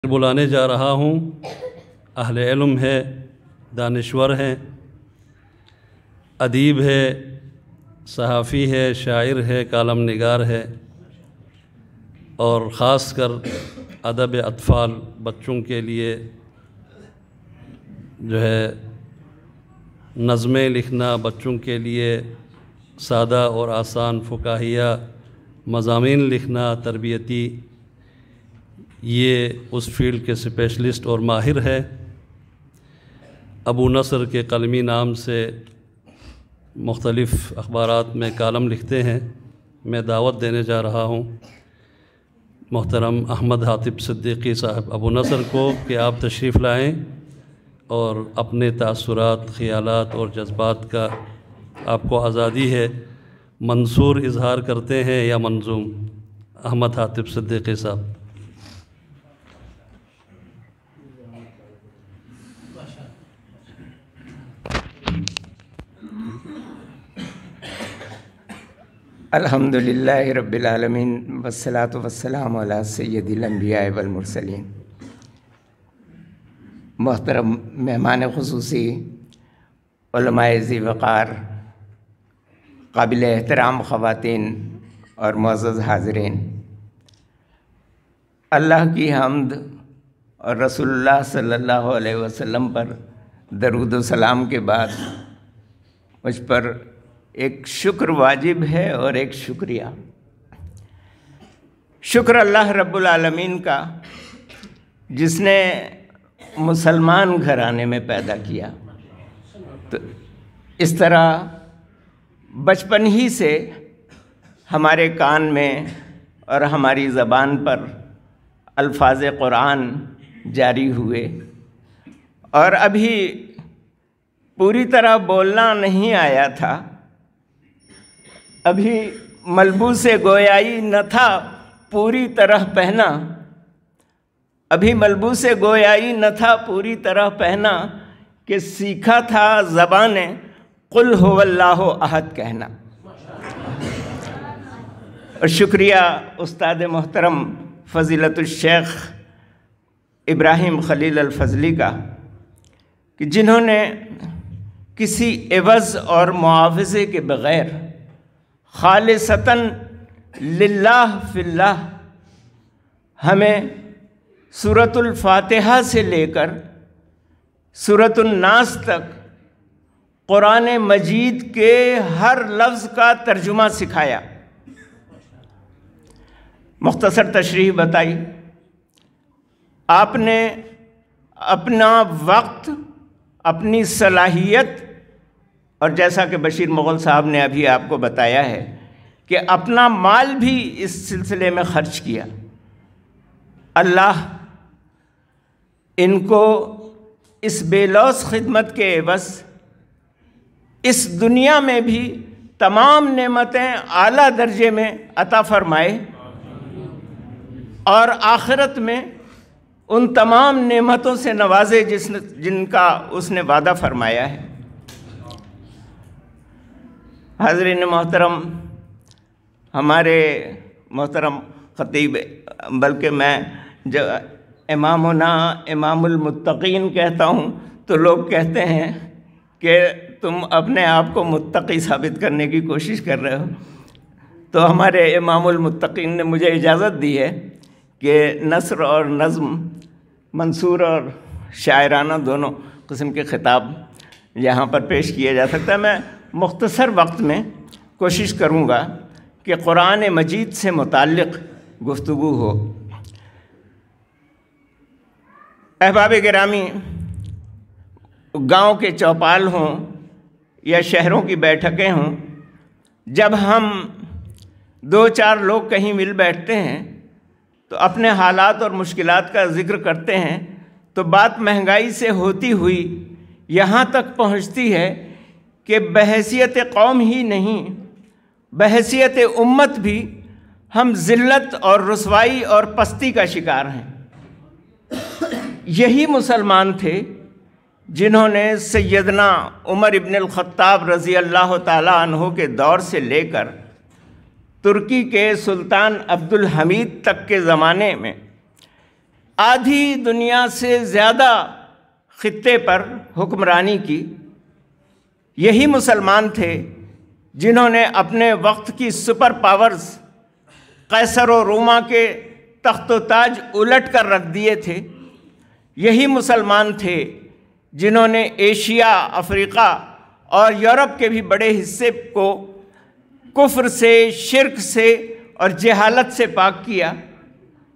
بلانے جا رہا ہوں، اہل علم ہے، دانشور ہیں، ادیب ہے، صحافی ہے، شاعر ہے، کالم نگار ہے، اور خاص کر ادب اطفال بچوں کے لیے جو ہے نظمیں لکھنا، بچوں کے لیے سادہ اور آسان فکاہیہ مضامین لکھنا، تربیتی، یہ اس فیلڈ کے اسپیشلسٹ اور ماہر ہے۔ ابو نصر کے قلمی نام سے مختلف اخبارات میں کالم لکھتے ہیں۔ میں دعوت دینے جا رہا ہوں محترم احمد حاتب صدیقی صاحب ابو نصر کو کہ آپ تشریف لائیں اور اپنے تاثرات، خیالات اور جذبات کا آپ کو آزادی ہے، منثور اظہار کرتے ہیں یا منظوم؟ احمد حاتب صدیقی صاحب۔ الحمدللہ رب العالمین والصلاة والسلام علی سید الانبیاء والمرسلین۔ محترم مہمان خصوصی، علماء ذی وقار، قابل احترام خواتین اور معزز حاضرین، اللہ کی حمد اور رسول اللہ صلی اللہ علیہ وسلم پر درود و سلام کے بعد مجھ پر ایک شکر واجب ہے اور ایک شکریہ۔ شکر اللہ رب العالمین کا جس نے مسلمان گھرانے میں پیدا کیا، تو اس طرح بچپن ہی سے ہمارے کان میں اور ہماری زبان پر الفاظ قرآن جاری ہوئے، اور ابھی پوری طرح بولنا نہیں آیا تھا، ابھی ملبوس گویائی نہ تھا پوری طرح پہنا، ابھی ملبوس گویائی نہ تھا پوری طرح پہنا کہ سیکھا تھا زبان قل هو اللہ احد کہنا۔ اور شکریہ استاد محترم فضیلت الشیخ ابراہیم خلیل الفضلی کا کہ جنہوں نے کسی عوض اور معاوضے کے بغیر خالصتاً للہ فی اللہ ہمیں سورۃ الفاتحہ سے لے کر سورۃ الناس تک قرآن مجید کے ہر لفظ کا ترجمہ سکھایا، مختصر تشریح بتائی۔ آپ نے اپنا وقت، اپنی صلاحیت، اور جیسا کہ بشیر مغل صاحب نے ابھی آپ کو بتایا ہے کہ اپنا مال بھی اس سلسلے میں خرچ کیا۔ اللہ ان کو اس بے لوث خدمت کے عوض اس دنیا میں بھی تمام نعمتیں اعلیٰ درجے میں عطا فرمائے، اور آخرت میں ان تمام نعمتوں سے نوازے جن کا اس نے وعدہ فرمایا ہے۔ حاضرین محترم، ہمارے محترم خطیب، بلکہ میں جب امامنا امام المتقین کہتا ہوں تو لوگ کہتے ہیں کہ تم اپنے آپ کو متقی ثابت کرنے کی کوشش کر رہے ہو، تو ہمارے امام المتقین نے مجھے اجازت دی ہے کہ نثر اور نظم، منثور اور شاعرانہ دونوں قسم کے خطاب یہاں پر پیش کیا جا سکتا ہے۔ میں مختصر وقت میں کوشش کروں گا کہ قرآن مجید سے متعلق گفتگو ہو۔ احباب گرامی، گاؤں کے چوپال ہوں یا شہروں کی بیٹھکیں ہوں، جب ہم دو چار لوگ کہیں مل بیٹھتے ہیں تو اپنے حالات اور مشکلات کا ذکر کرتے ہیں، تو بات مہنگائی سے ہوتی ہوئی یہاں تک پہنچتی ہے کہ بحیثیت قوم ہی نہیں، بحیثیت امت بھی ہم ذلت اور رسوائی اور پستی کا شکار ہیں۔ یہی مسلمان تھے جنہوں نے سیدنا عمر ابن الخطاب رضی اللہ تعالیٰ عنہ کے دور سے لے کر ترکی کے سلطان عبد الحمید تک کے زمانے میں آدھی دنیا سے زیادہ خطے پر حکمرانی کی، یہی مسلمان تھے جنہوں نے اپنے وقت کی سپر پاورز قیصر و روما کے تخت و تاج الٹ کر رکھ دیے تھے۔ یہی مسلمان تھے جنہوں نے ایشیا، افریقہ اور یورپ کے بھی بڑے حصے کو کفر سے، شرک سے اور جہالت سے پاک کیا۔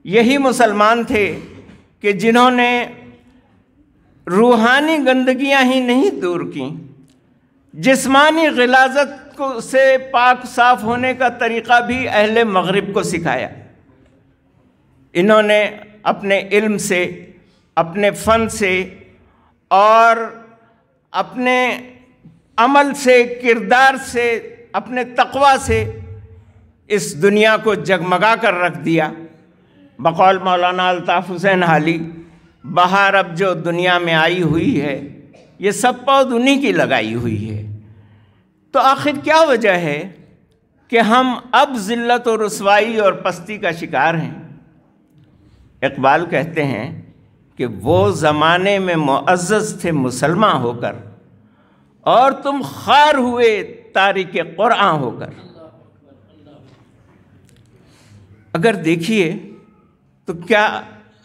یہی مسلمان تھے کہ جنہوں نے روحانی گندگیاں ہی نہیں دور کیں، جسمانی غلاظت سے پاک صاف ہونے کا طریقہ بھی اہل مغرب کو سکھایا۔ انہوں نے اپنے علم سے، اپنے فن سے اور اپنے عمل سے، کردار سے، اپنے تقوی سے اس دنیا کو جگمگا کر رکھ دیا۔ بقول مولانا الطاف حسین حالی، بہار اب جو دنیا میں آئی ہوئی ہے یہ سب پود انہی کی لگائی ہوئی ہے۔ تو آخر کیا وجہ ہے کہ ہم اب ذلت و رسوائی اور پستی کا شکار ہیں؟ اقبال کہتے ہیں کہ وہ زمانے میں معزز تھے مسلمان ہو کر، اور تم خوار ہوئے تارک قرآن ہو کر۔ اگر دیکھیے تو کیا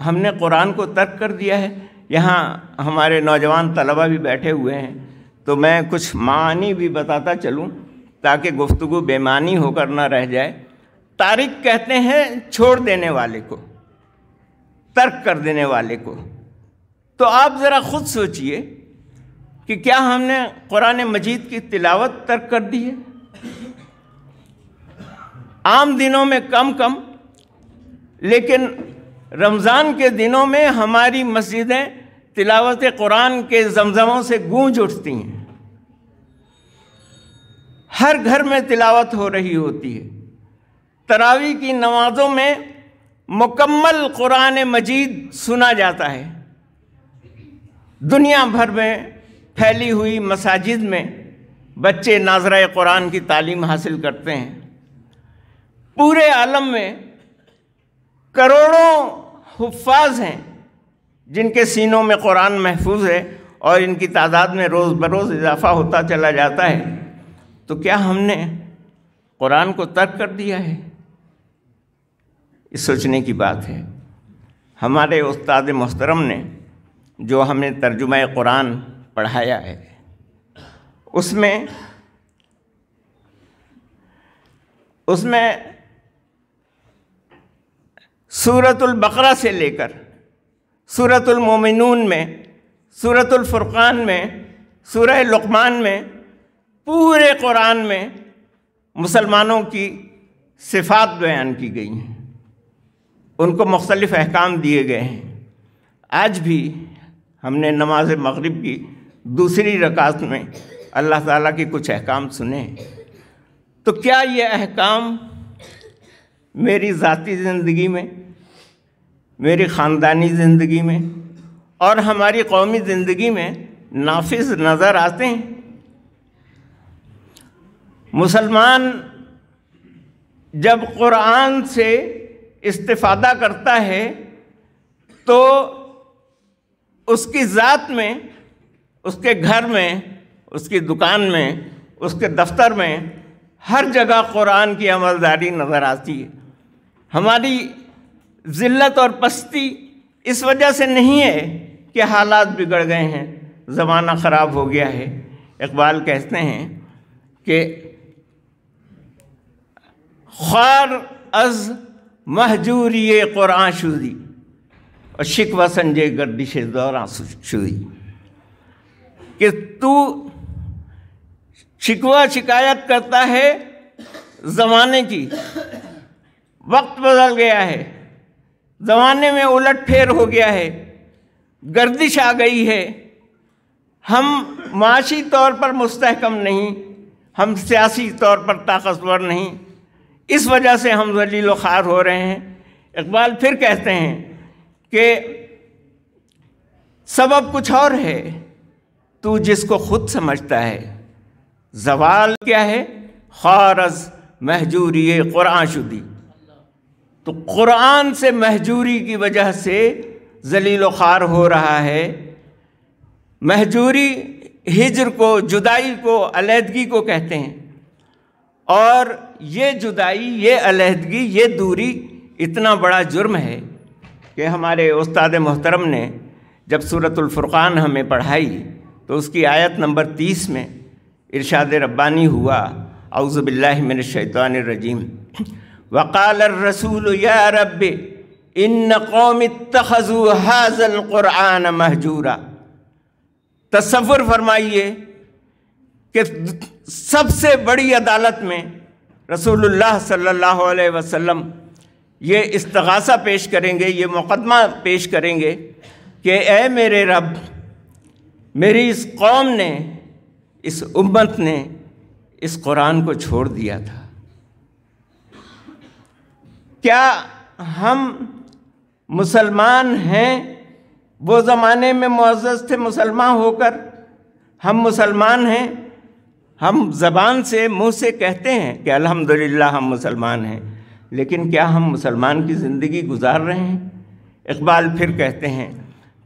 ہم نے قرآن کو ترک کر دیا ہے؟ یہاں ہمارے نوجوان طلبہ بھی بیٹھے ہوئے ہیں، تو میں کچھ معانی بھی بتاتا چلوں تاکہ گفتگو بے معنی ہو کر نہ رہ جائے۔ تارک کہتے ہیں چھوڑ دینے والے کو، ترک کر دینے والے کو۔ تو آپ ذرا خود سوچئے کہ کیا ہم نے قرآن مجید کی تلاوت ترک کر دی ہے؟ عام دنوں میں کم کم، لیکن رمضان کے دنوں میں ہماری مسجدیں تلاوت قرآن کے زمزموں سے گونج اٹھتی ہیں۔ ہر گھر میں تلاوت ہو رہی ہوتی ہے۔ تراویح کی نمازوں میں مکمل قرآن مجید سنا جاتا ہے۔ دنیا بھر میں پھیلی ہوئی مساجد میں بچے ناظرہ قرآن کی تعلیم حاصل کرتے ہیں۔ پورے عالم میں کروڑوں حفاظ ہیں جن کے سینوں میں قرآن محفوظ ہے، اور ان کی تعداد میں روز بروز اضافہ ہوتا چلا جاتا ہے۔ تو کیا ہم نے قرآن کو ترک کر دیا ہے؟ اس سوچنے کی بات ہے۔ ہمارے استاد محترم نے جو ہمیں ترجمہ قرآن پڑھایا ہے، اس میں سورۃ البقرہ سے لے کر سورۃ المومنون میں، سورۃ الفرقان میں، سورہ لقمان میں، پورے قرآن میں مسلمانوں کی صفات بیان کی گئی ہیں، ان کو مختلف احکام دیے گئے ہیں۔ آج بھی ہم نے نماز مغرب کی دوسری رکعت میں اللہ تعالیٰ کے کچھ احکام سنے۔ تو کیا یہ احکام میری ذاتی زندگی میں، میری خاندانی زندگی میں اور ہماری قومی زندگی میں نافذ نظر آتے ہیں؟ مسلمان جب قرآن سے استفادہ کرتا ہے تو اس کی ذات میں، اس کے گھر میں، اس کی دکان میں، اس کے دفتر میں، ہر جگہ قرآن کی عملداری نظر آتی ہے۔ ہماری ذلت اور پستی اس وجہ سے نہیں ہے کہ حالات بگڑ گئے ہیں، زمانہ خراب ہو گیا ہے۔ اقبال کہتے ہیں کہ خوار از مہجوری قرآن شدی اور شکوہ سنجے گردش دوران شدی، کہ تو شکوہ شکایت کرتا ہے زمانے کی، وقت بدل گیا ہے، زمانے میں الٹ پھیر ہو گیا ہے، گردش آ گئی ہے، ہم معاشی طور پر مستحکم نہیں، ہم سیاسی طور پر طاقتور نہیں، اس وجہ سے ہم ذلیل و خوار ہو رہے ہیں۔ اقبال پھر کہتے ہیں کہ سبب کچھ اور ہے، تو جس کو خود سمجھتا ہے، زوال کیا ہے؟ خوار از مہجوری قرآن شدی۔ تو قرآن سے مہجوری کی وجہ سے ذلیل و خوار ہو رہا ہے۔ مہجوری ہجر کو، جدائی کو، علیحدگی کو کہتے ہیں، اور یہ جدائی، یہ علیحدگی، یہ دوری اتنا بڑا جرم ہے کہ ہمارے استاد محترم نے جب سورۃ الفرقان ہمیں پڑھائی تو اس کی آیت نمبر 30 میں ارشاد ربانی ہوا، اعوذ باللہ من الشیطان الرجیم، وقال الرسول یا رب ان قوم اتخذوا ھذا القرآن مہجورا۔ تصور فرمائیے کہ سب سے بڑی عدالت میں رسول اللہ صلی اللہ علیہ وسلم یہ استغاثہ پیش کریں گے، یہ مقدمہ پیش کریں گے کہ اے میرے رب، میری اس قوم نے، اس امت نے اس قرآن کو چھوڑ دیا تھا۔ کیا ہم مسلمان ہیں؟ وہ زمانے میں معزز تھے مسلمان ہو کر، ہم مسلمان ہیں، ہم زبان سے، منہ سے کہتے ہیں کہ الحمدللہ ہم مسلمان ہیں، لیکن کیا ہم مسلمان کی زندگی گزار رہے ہیں؟ اقبال پھر کہتے ہیں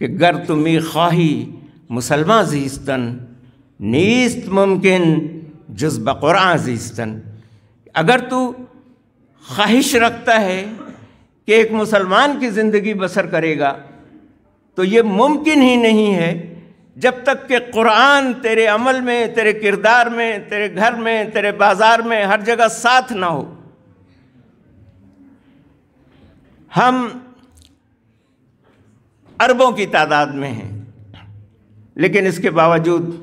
کہ گر تمی خواہی مسلمان زیستن، نیست ممکن جز بقرآن زیستن۔ اگر تو خواہش رکھتا ہے کہ ایک مسلمان کی زندگی بسر کرے گا تو یہ ممکن ہی نہیں ہے جب تک کہ قرآن تیرے عمل میں، تیرے کردار میں، تیرے گھر میں، تیرے بازار میں، ہر جگہ ساتھ نہ ہو۔ ہم اربوں کی تعداد میں ہیں، لیکن اس کے باوجود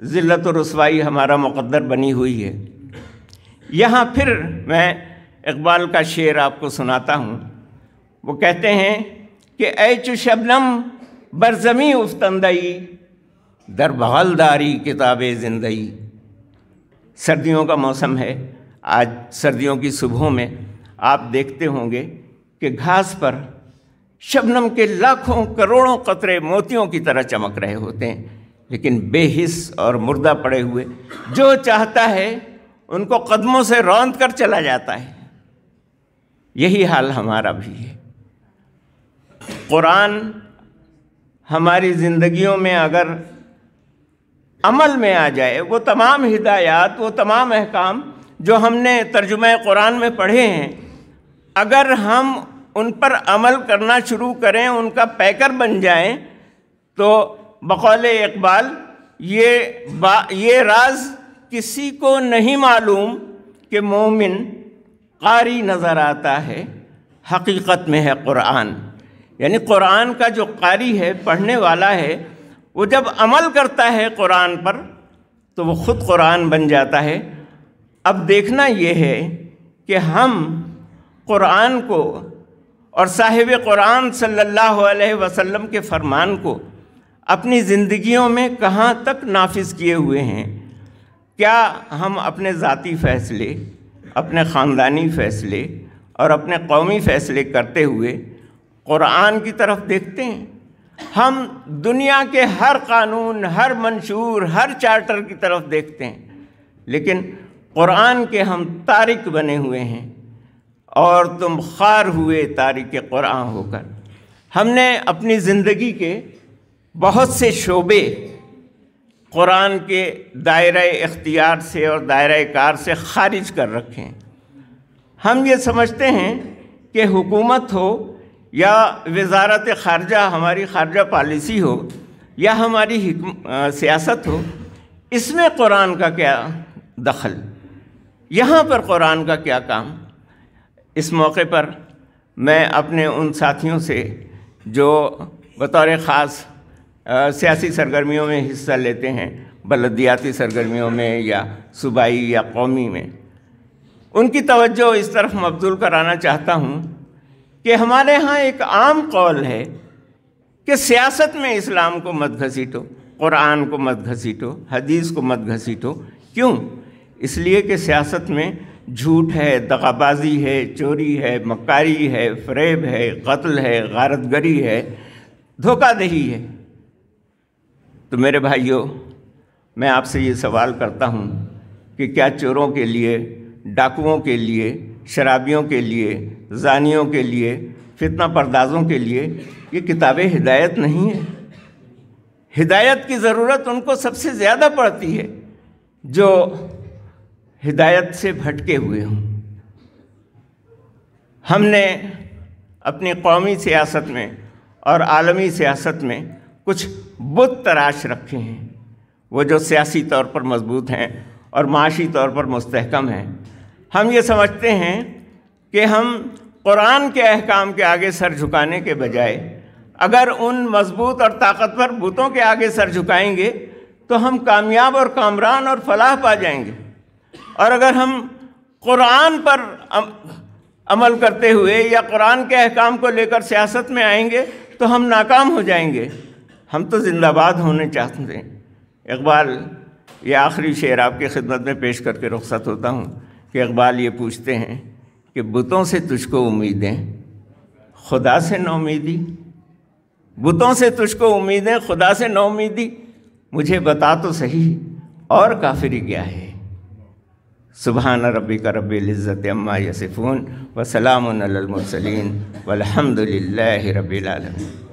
ذلت و رسوائی ہمارا مقدر بنی ہوئی ہے۔ یہاں پھر میں اقبال کا شعر آپ کو سناتا ہوں۔ وہ کہتے ہیں کہ اے چو شبنم بر زمیں افتندئی، در بغل داری کتاب زندئی۔ سردیوں کا موسم ہے، آج سردیوں کی صبحوں میں آپ دیکھتے ہوں گے کہ گھاس پر شبنم کے لاکھوں کروڑوں قطرے موتیوں کی طرح چمک رہے ہوتے ہیں، لیکن بے حس اور مردہ پڑے ہوئے جو چاہتا ہے ان کو قدموں سے روند کر چلا جاتا ہے۔ یہی حال ہمارا بھی ہے۔ قرآن ہماری زندگیوں میں اگر عمل میں آ جائے، وہ تمام ہدایات، وہ تمام احکام جو ہم نے ترجمہ قرآن میں پڑھے ہیں، اگر ہم ان پر عمل کرنا شروع کریں، ان کا پیکر بن جائیں، تو بقول اقبال یہ راز کسی کو نہیں معلوم کہ مومن قاری نظر آتا ہے، حقیقت میں ہے قرآن۔ یعنی قرآن کا جو قاری ہے، پڑھنے والا ہے، وہ جب عمل کرتا ہے قرآن پر تو وہ خود قرآن بن جاتا ہے۔ اب دیکھنا یہ ہے کہ ہم قرآن کو اور صاحب قرآن صلی اللہ علیہ وسلم کے فرمان کو اپنی زندگیوں میں کہاں تک نافذ کیے ہوئے ہیں۔ کیا ہم اپنے ذاتی فیصلے، اپنے خاندانی فیصلے اور اپنے قومی فیصلے کرتے ہوئے قرآن کی طرف دیکھتے ہیں؟ ہم دنیا کے ہر قانون، ہر منشور، ہر چارٹر کی طرف دیکھتے ہیں، لیکن قرآن کے ہم تارک بنے ہوئے ہیں، اور تم خوار ہوئے تارک قرآن ہو کر۔ ہم نے اپنی زندگی کے بہت سے شعبے قرآن کے دائرہ اختیار سے اور دائرہ کار سے خارج کر رکھے ہیں۔ ہم یہ سمجھتے ہیں کہ حکومت ہو یا وزارت خارجہ، ہماری خارجہ پالیسی ہو، یا ہماری سیاست ہو، اس میں قرآن کا کیا دخل، یہاں پر قرآن کا کیا کام۔ اس موقع پر میں اپنے ان ساتھیوں سے جو بطور خاص سیاسی سرگرمیوں میں حصہ لیتے ہیں، بلدیاتی سرگرمیوں میں یا صوبائی یا قومی میں، ان کی توجہ اس طرف مبذول کرانا چاہتا ہوں کہ ہمارے ہاں ایک عام قول ہے کہ سیاست میں اسلام کو مت گھسیٹو، قرآن کو مت گھسیٹو، حدیث کو مت گھسیٹو۔ کیوں؟ اس لیے کہ سیاست میں جھوٹ ہے، دغا بازی ہے، چوری ہے، مکاری ہے، فریب ہے، قتل ہے، غارت گری ہے، دھوکہ دہی ہے۔ تو میرے بھائیوں، میں آپ سے یہ سوال کرتا ہوں کہ کیا چوروں کے لیے، ڈاکوؤں کے لیے، شرابیوں کے لیے، زانیوں کے لیے، فتنہ پردازوں کے لیے یہ کتاب ہدایت نہیں ہے۔ ہدایت کی ضرورت ان کو سب سے زیادہ پڑتی ہے جو ہدایت سے بھٹکے ہوئے ہوں۔ ہم نے اپنی قومی سیاست میں اور عالمی سیاست میں کچھ بت تراش رکھے ہیں، وہ جو سیاسی طور پر مضبوط ہیں اور معاشی طور پر مستحکم ہیں۔ ہم یہ سمجھتے ہیں کہ ہم قرآن کے احکام کے آگے سر جھکانے کے بجائے اگر ان مضبوط اور طاقتور بتوں کے آگے سر جھکائیں گے تو ہم کامیاب اور کامران اور فلاح پا جائیں گے، اور اگر ہم قرآن پر عمل کرتے ہوئے یا قرآن کے احکام کو لے کر سیاست میں آئیں گے تو ہم ناکام ہو جائیں گے۔ ہم تو زندہ باد ہونے چاہتے ہیں۔ اقبال، یہ آخری شعر آپ کی خدمت میں پیش کر کے رخصت ہوتا ہوں کہ اقبال یہ پوچھتے ہیں کہ بتوں سے تجھ کو امیدیں، خدا سے نو امیدی، بتوں سے تجھ کو امیدیں، خدا سے نو امیدی، مجھے بتا تو صحیح اور کافری کیا ہے۔ سبحان ربک رب العزت عما یصفون وسلام علی المرسلین والحمد للہ رب العالمین۔